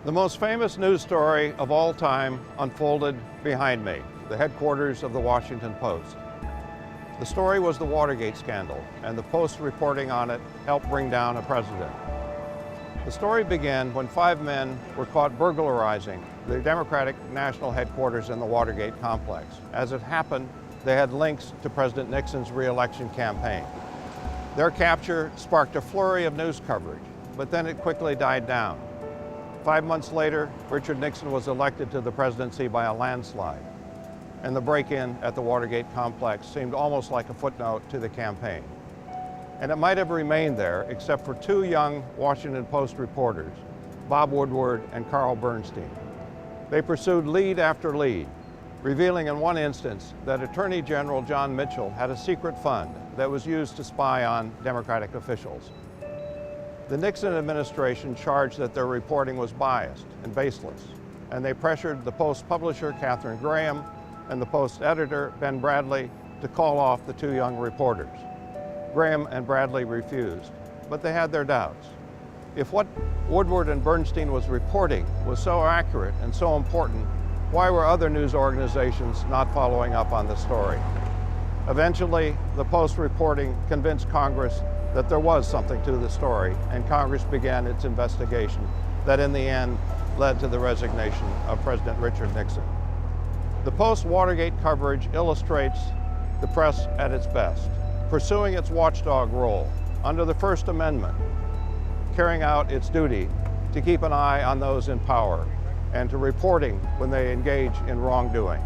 The most famous news story of all time unfolded behind me, the headquarters of the Washington Post. The story was the Watergate scandal, and the Post's reporting on it helped bring down a president. The story began when 5 men were caught burglarizing the Democratic national headquarters in the Watergate complex. As it happened, they had links to President Nixon's re-election campaign. Their capture sparked a flurry of news coverage, but then it quickly died down. 5 months later, Richard Nixon was elected to the presidency by a landslide, and the break-in at the Watergate complex seemed almost like a footnote to the campaign. And it might have remained there except for 2 young Washington Post reporters, Bob Woodward and Carl Bernstein. They pursued lead after lead, revealing in one instance that Attorney General John Mitchell had a secret fund that was used to spy on Democratic officials. The Nixon administration charged that their reporting was biased and baseless, and they pressured the Post publisher, Katharine Graham, and the Post editor, Ben Bradlee, to call off the 2 young reporters. Graham and Bradlee refused, but they had their doubts. If what Woodward and Bernstein was reporting was so accurate and so important, why were other news organizations not following up on the story? Eventually, the Post reporting convinced Congress that there was something to the story, and Congress began its investigation that in the end led to the resignation of President Richard Nixon. The Post-Watergate coverage illustrates the press at its best, pursuing its watchdog role under the First Amendment, carrying out its duty to keep an eye on those in power and to reporting when they engage in wrongdoing.